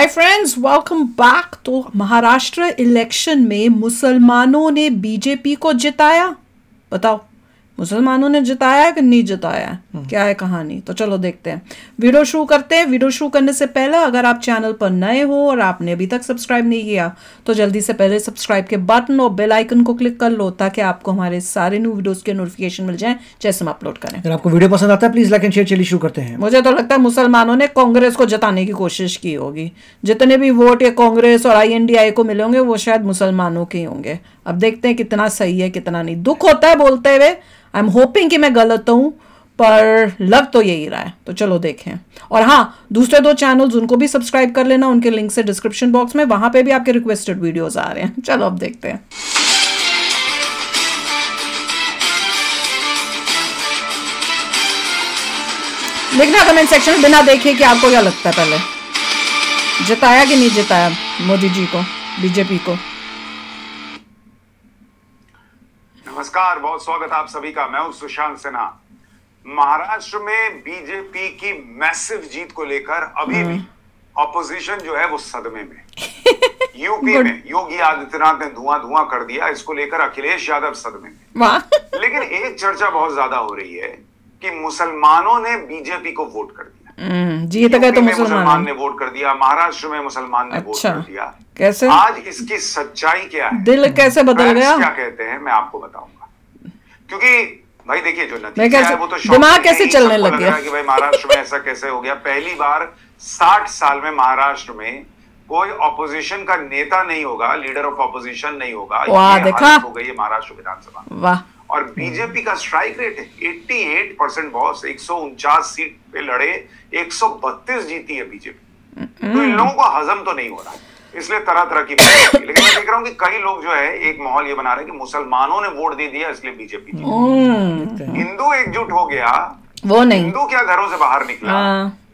Hi friends, welcome back. तो Maharashtra election में मुसलमानों ने बीजेपी को जिताया। बताओ, मुसलमानों ने जिताया कि नहीं जिताया? क्या है कहानी? तो चलो देखते हैं, वीडियो शुरू करते हैं। वीडियो शुरू करने से पहले अगर आप चैनल पर नए हो और आपने अभी तक सब्सक्राइब नहीं किया तो जल्दी से पहले सब्सक्राइब के बटन और बेल आइकन को क्लिक कर लो ताकि आपको हमारे सारे न्यू वीडियोस के नोटिफिकेशन मिल जाएं जैसे हम अपलोड करें। अगर आपको वीडियो पसंद आता है प्लीज लाइक एंड शेयर। चलिए शुरू करते हैं। मुझे तो लगता है मुसलमानों ने कांग्रेस को जताने की कोशिश की होगी। जितने भी वोट ये कांग्रेस और INDI को मिले होंगे वो शायद मुसलमानों के ही होंगे। अब देखते हैं कितना सही है कितना नहीं। दुख होता है बोलते हुए, आई एम होपिंग कि मैं गलत हूं, पर लग तो यही रहा है। तो चलो देखें। और हाँ, दूसरे 2 चैनल्स उनको भी सब्सक्राइब कर लेना, उनके लिंक से डिस्क्रिप्शन बॉक्स में, वहां पे भी आपके रिक्वेस्टेड वीडियोस आ रहे हैं। चलो अब देखते हैं। लिखना कमेंट सेक्शन में बिना देखे कि आपको क्या लगता है, पहले जिताया कि नहीं जिताया मोदी जी को, बीजेपी को। नमस्कार, बहुत स्वागत आप सभी का। मैं हूं सुशांत सिन्हा। महाराष्ट्र में बीजेपी की मैसिव जीत को लेकर अभी भी ऑपोजिशन जो है वो सदमे में। यूपी में योगी आदित्यनाथ ने धुआं कर दिया, इसको लेकर अखिलेश यादव सदमे में। लेकिन एक चर्चा बहुत ज्यादा हो रही है कि मुसलमानों ने बीजेपी को वोट कर दिया। जी तो कहते मुसलमान ने वोट कर दिया, महाराष्ट्र में मुसलमान ने वोट कर दिया। कैसे? आज इसकी सच्चाई क्या है, दिल कैसे बदल गया, क्या कहते हैं, मैं आपको बताऊंगा। क्योंकि भाई देखिए, जो नतीजा है वो तो दिमाग कैसे चलने लग गया कि भाई महाराष्ट्र में ऐसा कैसे हो गया। पहली बार 60 साल में महाराष्ट्र में कोई ऑपोजिशन का नेता नहीं होगा, लीडर ऑफ ऑपोजिशन नहीं होगा। वाह, देखा हो गई है महाराष्ट्र विधानसभा। वाह। और बीजेपी का स्ट्राइक रेट है 88% बॉस। 149 सीट पे लड़े, 132 जीती है बीजेपी। तो इन लोगों को हजम तो नहीं हो रहा, इसलिए तरह तरह की बात। लेकिन मैं देख रहा हूँ कि कई लोग जो है एक माहौल ये बना रहे हैं कि मुसलमानों ने वोट दे दिया इसलिए बीजेपी जीती। हिंदू एकजुट हो गया, वो नहीं। हिंदू क्या घरों से बाहर निकला,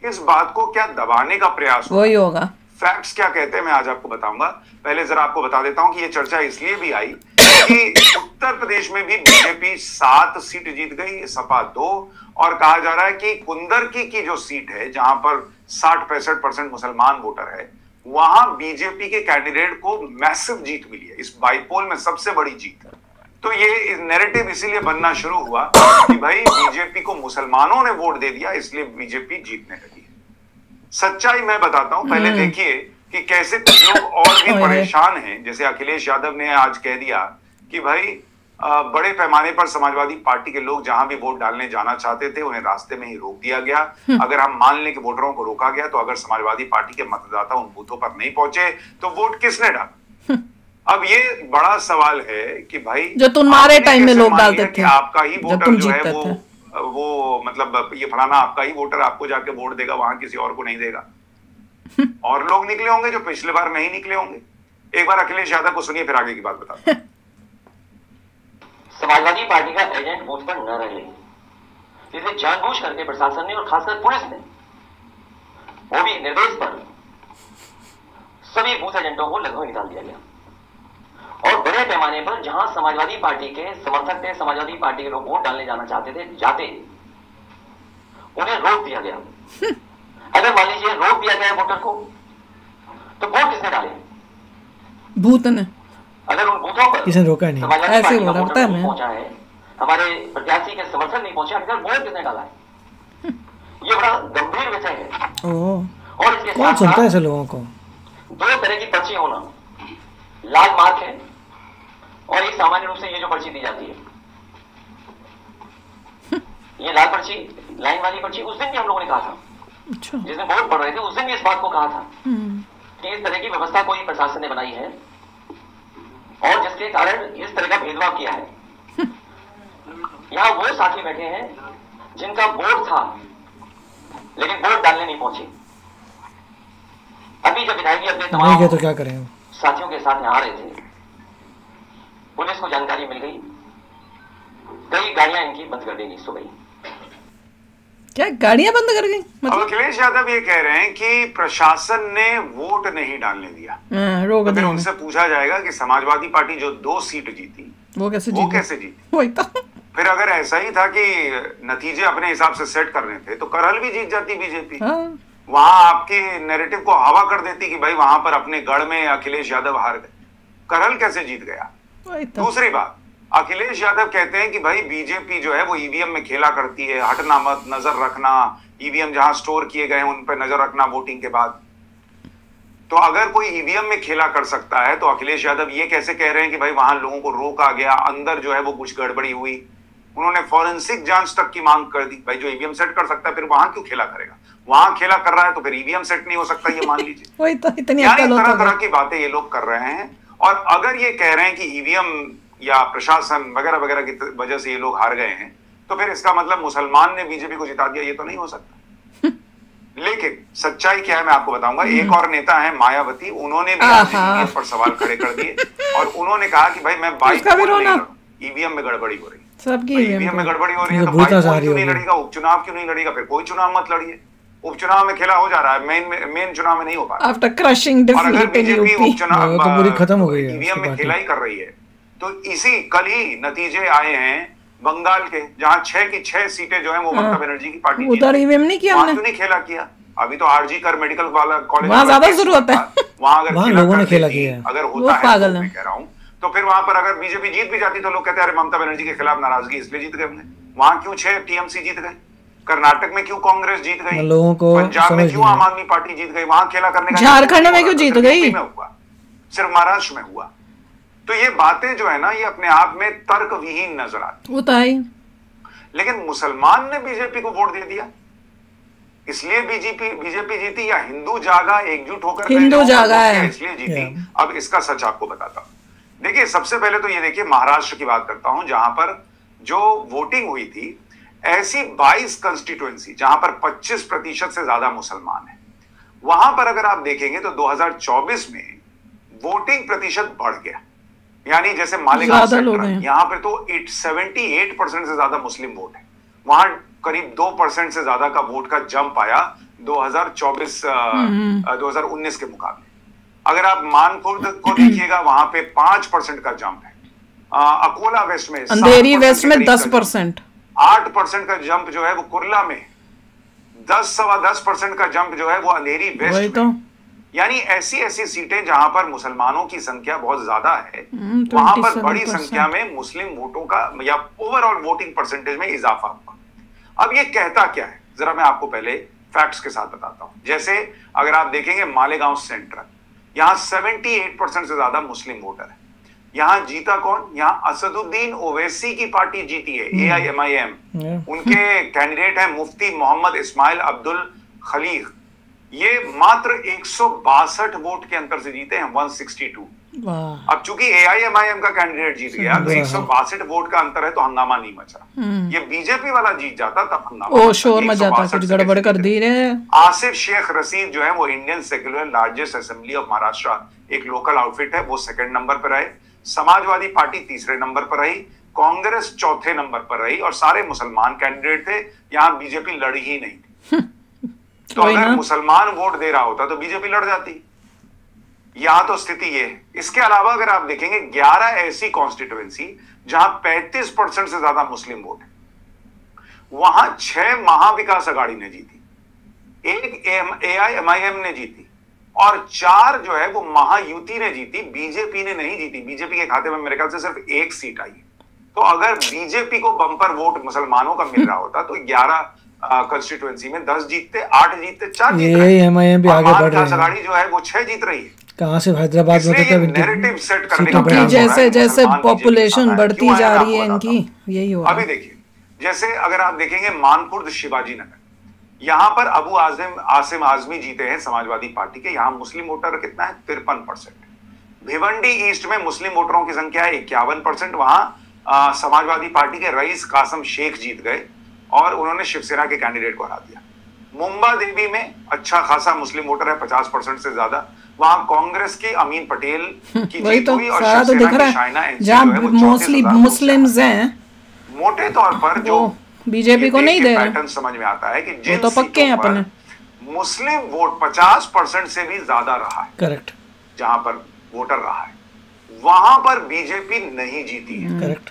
इस बात को क्या दबाने का प्रयास वही होगा। फैक्ट्स क्या कहते हैं मैं आज आपको बताऊंगा। पहले जरा आपको बता देता हूं कि ये चर्चा इसलिए भी आई कि उत्तर प्रदेश में भी बीजेपी 7 सीट जीत गई, सपा 2। और कहा जा रहा है कि कुंदरकी की जो सीट है जहां पर 60-65% मुसलमान वोटर है, वहां बीजेपी के कैंडिडेट को मैसिव जीत मिली है। इस बाईपोल में सबसे बड़ी जीत। तो ये नैरेटिव इसीलिए बनना शुरू हुआ कि भाई बीजेपी को मुसलमानों ने वोट दे दिया इसलिए बीजेपी जीतने लगी। सच्चाई मैं बताता हूं, पहले देखिए कि कैसे कुछ लोग और भी परेशान हैं। जैसे अखिलेश यादव ने आज कह दिया कि भाई बड़े पैमाने पर समाजवादी पार्टी के लोग जहां भी वोट डालने जाना चाहते थे उन्हें रास्ते में ही रोक दिया गया। अगर हम मान लें कि वोटरों को रोका गया तो अगर समाजवादी पार्टी के मतदाता उन बूथों पर नहीं पहुंचे तो वोट किसने डाला? अब ये बड़ा सवाल है कि भाई जो तुम्हारे टाइम में लोग डालते थे, आपका ही वोटर जो है वो मतलब ये फलाना आपका ही वोटर आपको जाके वोट देगा, वहां किसी और को नहीं देगा। और लोग निकले होंगे जो पिछले बार नहीं निकले होंगे। एक बार अखिलेश यादव को सुनिए, फिर आगे की बात बताते हैं। समाजवादी पार्टी का एजेंट बूथ पर न रहे, इसे जानबूझ करके प्रशासन ने और खासकर पुलिस ने, वो भी निर्देश पर, सभी बूथ एजेंटों को लगभग निकाल दिया गया। और बड़े पैमाने पर जहां समाजवादी पार्टी के समर्थक थे, समाजवादी पार्टी के लोग वोट डालने जाना चाहते थे, जाते उन्हें रोक दिया गया। अगर मान लीजिए रोक दिया गया वोटर को, तो वोट किसने डाले? भूत ने। अगर उन बूथों पर किसने रोका नहीं, ऐसे बोला पता है मैं, पहुंचा है, हमारे प्रत्याशी के समर्थन नहीं पहुंचे, अगर वोट किसने डाला है? ये बड़ा गंभीर विषय है। और इसके कौन सुनता है ऐसे लोगों को? 2 तरह की पर्ची होना, लाल मार्क है और एक सामान्य रूप से ये जो पर्ची दी जाती है, ये लाल पर्ची, लाइन वाली पर्ची। उस दिन भी हम लोगों ने कहा था, जिस दिन वोट पड़ रहे थे उस दिन भी इस बात को कहा था कि इस तरह की व्यवस्था कोई प्रशासन ने बनाई है और जिसके कारण इस तरह का भेदभाव किया है। यहाँ वो साथी बैठे हैं जिनका वोट था लेकिन वोट डालने नहीं पहुंचे। अभी जब विधायक अपने तमाम तो क्या करें, साथियों के साथ यहाँ आ रहे थे, पुलिस को जानकारी मिल गई, कई गाड़ियां इनकी बंद कर देंगी सुबह। क्या गाड़ियां बंद कर गई? मतलब अखिलेश यादव ये कह रहे हैं कि प्रशासन ने वोट नहीं डालने दिया। तो फिर उनसे पूछा जाएगा कि समाजवादी पार्टी जो 2 सीट जीती वो कैसे जीती? वही तो। फिर अगर ऐसा ही था कि नतीजे अपने हिसाब से सेट करने थे तो करहल भी जीत जाती बीजेपी। वहां आपके नैरेटिव को हवा कर देती कि भाई वहां पर अपने गढ़ में अखिलेश यादव हार गए। करहल कैसे जीत गया? दूसरी बात, अखिलेश यादव कहते हैं कि भाई बीजेपी जो है वो ईवीएम में खेला करती है, हटना मत, नजर रखना, ईवीएम जहां स्टोर किए गए उन पर नजर रखना वोटिंग के बाद। तो अगर कोई ईवीएम में खेला कर सकता है तो अखिलेश यादव ये कैसे कह रहे हैं कि भाई वहां लोगों को रोका गया, अंदर जो है वो कुछ गड़बड़ी हुई? उन्होंने फॉरेंसिक जांच तक की मांग कर दी। भाई जो ईवीएम सेट कर सकता है फिर वहां क्यों खेला करेगा? वहां खेला कर रहा है तो फिर ईवीएम सेट नहीं हो सकता, ये मान लीजिए। वही तो, इतनी तरह तरह की बातें ये लोग कर रहे हैं। और अगर ये कह रहे हैं कि ईवीएम या प्रशासन वगैरह वगैरह की वजह से ये लोग हार गए हैं, तो फिर इसका मतलब मुसलमान ने बीजेपी को जिता दिया, ये तो नहीं हो सकता। लेकिन सच्चाई क्या है मैं आपको बताऊंगा। एक और नेता है मायावती, उन्होंने भी पर सवाल खड़े कर दिए और उन्होंने कहा कि भाई मैं ईवीएम में गड़बड़ी हो रही है, ईवीएम में गड़बड़ी हो रही है तो बाइक क्यों नहीं लड़ेगा, उपचुनाव क्यों नहीं लड़ेगा? फिर कोई चुनाव मत लड़िए, उपचुनाव में खेला हो जा रहा है, मेन चुनाव में नहीं हो पा रहा। आफ्टर क्रशिंग और अगर बीजेपी उपचुनाव तो पूरी खत्म हो गई है, ईवीएम में खेला ही कर रही है, तो इसी कल ही नतीजे आए हैं बंगाल के, जहां 6 की 6 सीटें जो है वो ममता बनर्जी की पार्टी उधर ईवीएम नहीं किया हमने, क्यों नहीं खेला किया? अभी तो आरजी कर मेडिकल वाला कॉलेज वहां ज्यादा जरूरत है, वहां अगर लोगों ने खेला किया है, अगर होता है तो मैं कह रहा हूं, तो फिर वहां पर अगर बीजेपी जीत भी जाती तो लोग कहते हैं अरे ममता बनर्जी के खिलाफ नाराजगी इसलिए जीत गए हमने। वहां क्यों 6 टीएमसी जीत गए? कर्नाटक में क्यों कांग्रेस जीत गई? लोगों को पंजाब में क्यों आम आदमी पार्टी जीत गई? वहां खेला करने का झारखंड में क्यों जीत गई? सिर्फ महाराष्ट्र में हुआ। तो ये बातें जो है ना, ये अपने आप में तर्क विहीन नजर आती। वो तो है। लेकिन मुसलमान ने बीजेपी को वोट दे दिया, इसलिए बीजेपी जीती, या हिंदू जागा एकजुट होकर हिंदू जागा है इसलिए जीती? अब इसका सच आपको बताता हूं। देखिए सबसे पहले तो ये देखिए महाराष्ट्र की बात करता हूं, जहां पर जो वोटिंग हुई थी, ऐसी 22 कंस्टिट्यूएंसी जहां पर 25% से ज्यादा मुसलमान है, वहां पर अगर आप देखेंगे तो 2024 में वोटिंग प्रतिशत बढ़ गया। यानी जैसे मालेगांव सेक्टर, यहां पर तो 78% से ज्यादा मुस्लिम वोट है, वहां करीब 2% से ज्यादा का वोट का जंप आया 2019 के मुकाबले। अगर आप मानखुर्द को देखिएगा वहां पे 5% का जंप है। अकोला वेस्ट में, अंधेरी वेस्ट में 10%, 8% का जंप जो है वो कुर्ला में, 10-10% का जंप जो है वो अंधेरी वेस्ट में। यानी ऐसी सीटें जहां पर मुसलमानों की संख्या बहुत ज्यादा है, वहां पर बड़ी संख्या में मुस्लिम वोटों का या ओवरऑल वोटिंग परसेंटेज में इजाफा हुआ। अब ये कहता क्या है, जरा मैं आपको पहले फैक्ट्स के साथ बताता हूं। जैसे अगर आप देखेंगे मालेगांव सेंट्रल, यहां 78% से ज्यादा मुस्लिम वोटर है। यहां जीता कौन? यहां असदुद्दीन ओवैसी की पार्टी जीती है, AIMIM। उनके कैंडिडेट है मुफ्ती मोहम्मद इस्माइल अब्दुल खलीक। ये मात्र 162 वोट के अंतर से जीते हैं, 162। अब चूंकि AIMIM का कैंडिडेट जीत गया तो 162 वोट का अंतर है, तो हंगामा नहीं मचा। ये बीजेपी वाला जीत जाता तब हंगामा, शोर मचाता, कुछ गड़बड़ कर दी रे। आसिफ शेख रशीद जो है वो Indian secular largest assembly of Maharashtra, एक लोकल आउटफिट है, वो 2nd नंबर पर रहे। समाजवादी पार्टी 3रे नंबर पर रही, कांग्रेस 4थे नंबर पर रही, और सारे मुसलमान कैंडिडेट थे। यहां बीजेपी लड़ी ही नहीं थी। तो अगर मुसलमान वोट दे रहा होता तो बीजेपी लड़ जाती। यहां तो स्थिति ये है। इसके अलावा अगर आप देखेंगे 11 ऐसी कॉन्स्टिट्यूएंसी जहां 35% से ज्यादा मुस्लिम वोट है, वहां 6 महाविकास अघाड़ी ने जीती, 1 AIMIM ने जीती, और 4 जो है वो महायुति ने जीती। बीजेपी ने नहीं जीती। बीजेपी के खाते में मेरे ख्याल से सिर्फ 1 सीट आई। तो अगर बीजेपी को बम्पर वोट मुसलमानों का मिल रहा होता तो 11 कंस्टिट्यूएंसी में 10 जीतते, 8 जीतते, 4 जीत रहे हैं। महाविकास अघाड़ी जो है वो 6 जीत रही है। कहां से हैदराबाद में नैरेटिव सेट करने का जैसे पॉपुलेशन बढ़ती जा रही है इनकी, यही हो रहा है। अभी देखिए, जैसे अगर आप देखेंगे मानखुर्द शिवाजी नगर, यहां पर अबू आसिम आजमी जीते हैं समाजवादी पार्टी के। यहां मुस्लिम वोटर कितना है? 53%। भिवंडी ईस्ट में मुस्लिम वोटरों की संख्या है 51%। वहां समाजवादी पार्टी के रईस कासम शेख जीत गए और उन्होंने शिवसेना के कैंडिडेट को हरा दिया। मुंबा देवी में अच्छा खासा मुस्लिम वोटर है, 50% से ज्यादा। वहां कांग्रेस के अमीन पटेल की जीत हुई और शिवसेना की शाइना एनसी जो है वो मोस्टली मुस्लिम्स हैं। मोटे तौर पर जो बीजेपी को नहीं दे रहे, पैटर्न समझ में आता है कि जिन तो पक्के हैं अपने मुस्लिम वोट 50% से भी ज्यादा रहा है, करेक्ट, जहां पर वोटर रहा है, वहां पर बीजेपी नहीं जीती है। करेक्ट।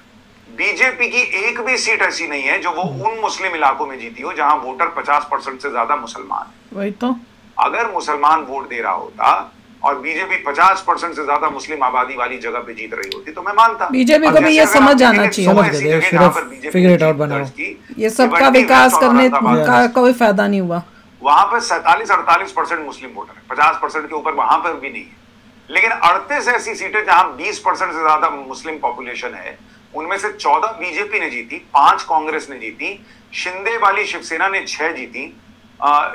बीजेपी की एक भी सीट ऐसी नहीं है जो वो उन मुस्लिम इलाकों में जीती हो जहां वोटर 50% से ज्यादा मुसलमान है। वही तो, अगर मुसलमान वोट दे रहा होता और बीजेपी 50% से ज्यादा मुस्लिम आबादी वाली जगह पे जीत रही होती तो मैं मानता। बीजेपी को भी ये समझ आना चाहिए, ये सबका विकास करने का कोई फायदा नहीं हुआ। वहां पर 47-48% मुस्लिम वोटर है, 50% के ऊपर वहां पर भी नहीं है। लेकिन 38 ऐसी सीटें जहां 20% से ज्यादा मुस्लिम पॉपुलेशन है, उनमें से 14 बीजेपी ने जीती, 5 कांग्रेस ने जीती, शिंदे वाली शिवसेना ने 6 जीती,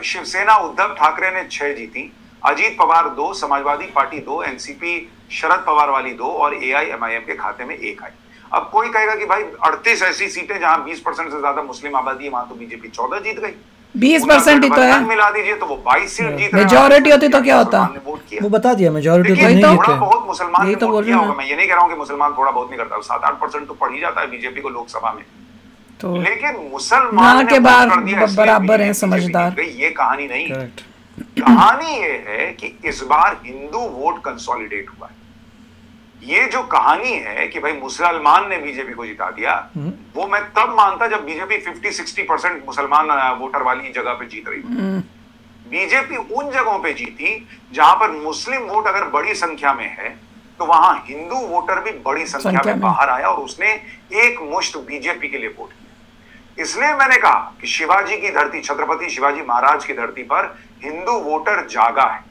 शिवसेना उद्धव ठाकरे ने 6 जीती, अजीत पवार 2, समाजवादी पार्टी 2, एनसीपी शरद पवार वाली 2 और एआईएमआईएम के खाते में 1 आई। अब कोई कहेगा कि भाई 38 ऐसी सीटें जहां 20% से ज्यादा मुस्लिम आबादी है, वहां तो बीजेपी 14 जीत गई। 20% ही तो है, मिला दीजिए तो वो 22 सीट जीत रहा है। मेजॉरिटी होती तो क्या होता, वो बता दिया, मेजॉरिटी तो नहीं थोड़ा बहुत मुसलमान ने तो वोट किया होगा। मैं ये नहीं कह रहा हूं कि मुसलमान थोड़ा बहुत नहीं करता, 7-8% तो पड़ ही जाता है बीजेपी को लोकसभा में। तो लेकिन मुसलमान के बाद बराबर हैं, समझदार। ये कहानी नहीं है, कहानी ये है कि इस बार हिंदू वोट कंसोलिडेट हुआ है। ये जो कहानी है कि भाई मुसलमान ने बीजेपी को जिता दिया, वो मैं तब मानता जब बीजेपी 50-60% मुसलमान वोटर वाली जगह पे जीत रही थी। बीजेपी उन जगहों पे जीती जहां पर मुस्लिम वोट अगर बड़ी संख्या में है तो वहां हिंदू वोटर भी बड़ी संख्या में बाहर आया और उसने एक मुश्त बीजेपी के लिए वोट किया। इसलिए मैंने कहा कि शिवाजी की धरती, छत्रपति शिवाजी महाराज की धरती पर हिंदू वोटर जागा है।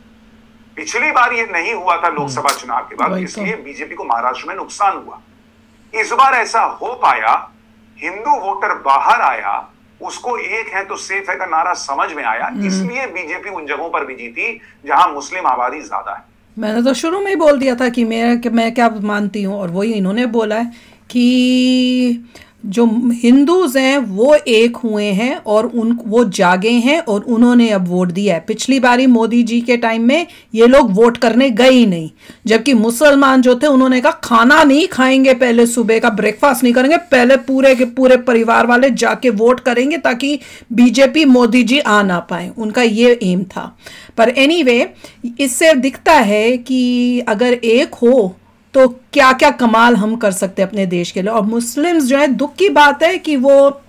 पिछली बार ये नहीं हुआ था लोकसभा चुनाव के बाद, इसलिए बीजेपी को महाराष्ट्र में नुकसान हुआ। इस बार ऐसा हो पाया, हिंदू वोटर बाहर आया, उसको एक है तो सेफ है का नारा समझ में आया, इसलिए बीजेपी उन जगहों पर भी जीती जहां मुस्लिम आबादी ज्यादा है। मैंने तो शुरू में ही बोल दिया था कि मैं क्या मानती हूँ, और वही इन्होंने बोला है कि जो हिंदूज हैं वो एक हुए हैं और वो जागे हैं और उन्होंने अब वोट दिया है। पिछली बारी मोदी जी के टाइम में ये लोग वोट करने गए ही नहीं, जबकि मुसलमान जो थे उन्होंने कहा खाना नहीं खाएंगे, पहले सुबह का ब्रेकफास्ट नहीं करेंगे, पहले पूरे के पूरे परिवार वाले जाके वोट करेंगे ताकि बीजेपी मोदी जी आ ना पाए। उनका ये एम था। पर एनीवे, इससे दिखता है कि अगर एक हो तो क्या क्या कमाल हम कर सकते हैं अपने देश के लिए। और मुस्लिम्स जो है, दुख की बात है कि वो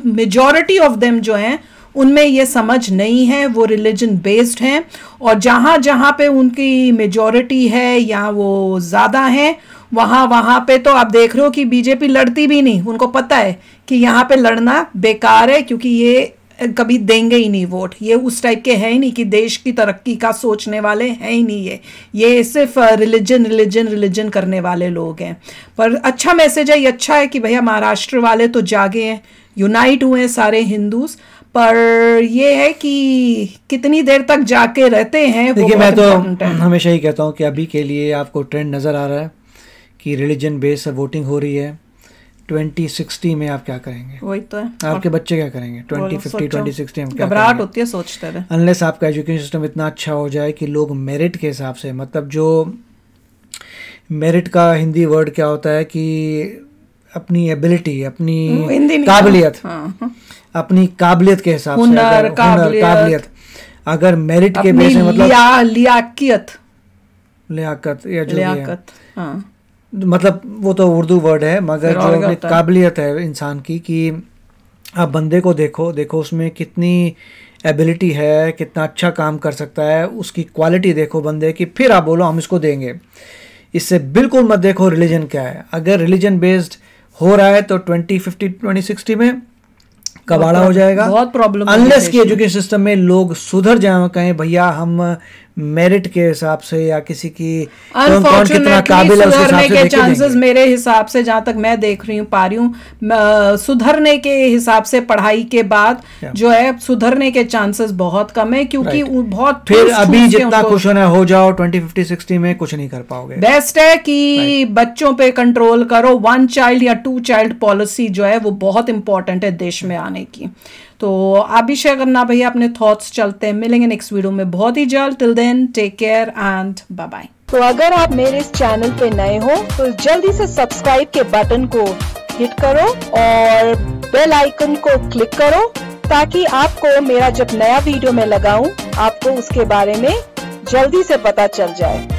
मेजॉरिटी ऑफ देम जो हैं उनमें ये समझ नहीं है, वो रिलीजन बेस्ड हैं, और जहाँ जहाँ पे उनकी मेजॉरिटी है या वो ज़्यादा हैं वहाँ पे तो आप देख रहे हो कि बीजेपी लड़ती भी नहीं। उनको पता है कि यहाँ पे लड़ना बेकार है, क्योंकि ये कभी देंगे ही नहीं वोट। ये उस टाइप के है ही नहीं कि देश की तरक्की का सोचने वाले हैं ही नहीं। ये सिर्फ रिलीजन करने वाले लोग हैं। पर अच्छा मैसेज है, ये अच्छा है कि भैया महाराष्ट्र वाले तो जागे हैं, यूनाइट हुए हैं सारे हिंदूज। पर ये है कि कितनी देर तक जाके रहते हैं। देखिए, मैं तो हमेशा ही कहता हूँ कि अभी के लिए आपको ट्रेंड नज़र आ रहा है कि रिलीजन बेस्ड वोटिंग हो रही है। 2060 में आप क्या करेंगे? वही तो है, आपके बच्चे क्या करेंगे 2050 2060 में? घबराहट होती है सोचते रहे। अनलेस आपका एजुकेशन सिस्टम इतना अच्छा हो जाए कि लोग मेरिट के हिसाब से, मतलब जो मेरिट का हिंदी वर्ड क्या होता है कि अपनी एबिलिटी, अपनी काबिलियत, अपनी काबिलियत के हिसाब से, काबिलियत अगर मेरिट के बेस में, मतलब लियाकत या जो है, मतलब वो तो उर्दू वर्ड है, मगर जो काबिलियत है इंसान की कि आप बंदे को देखो उसमें कितनी एबिलिटी है, कितना अच्छा काम कर सकता है, उसकी क्वालिटी देखो बंदे की, फिर आप बोलो हम इसको देंगे। इससे बिल्कुल मत देखो रिलीजन क्या है। अगर रिलीजन बेस्ड हो रहा है तो 2050 2060 में कबाड़ा हो जाएगा, बहुत प्रॉब्लम, अनलेस कि एजुकेशन सिस्टम में लोग सुधर जाए, कहें भैया हम मेरिट के हिसाब से या किसी की कौन कितना काबिल है सुधरने के चांसेस, मेरे हिसाब से जहां तक मैं देख रही हूँ, पा रही हूँ, सुधरने के हिसाब से पढ़ाई के बाद जो है सुधरने के चांसेस बहुत कम है, क्योंकि बहुत फिर अभी जितना खुश होना हो जाओ 2050-60 में कुछ नहीं कर पाओगे। बेस्ट है कि बच्चों पे कंट्रोल करो। 1 चाइल्ड या 2 चाइल्ड पॉलिसी जो है वो बहुत इंपॉर्टेंट है देश में आने की। तो आप भी शेयर करना भैया अपने थॉट्स। चलते हैं, मिलेंगे नेक्स्ट वीडियो में बहुत ही जल्द। Till then take care and bye bye. तो अगर आप मेरे इस चैनल पे नए हो तो जल्दी से सब्सक्राइब के बटन को हिट करो और बेल आइकन को क्लिक करो, ताकि आपको मेरा जब नया वीडियो मैं लगाऊं आपको उसके बारे में जल्दी से पता चल जाए।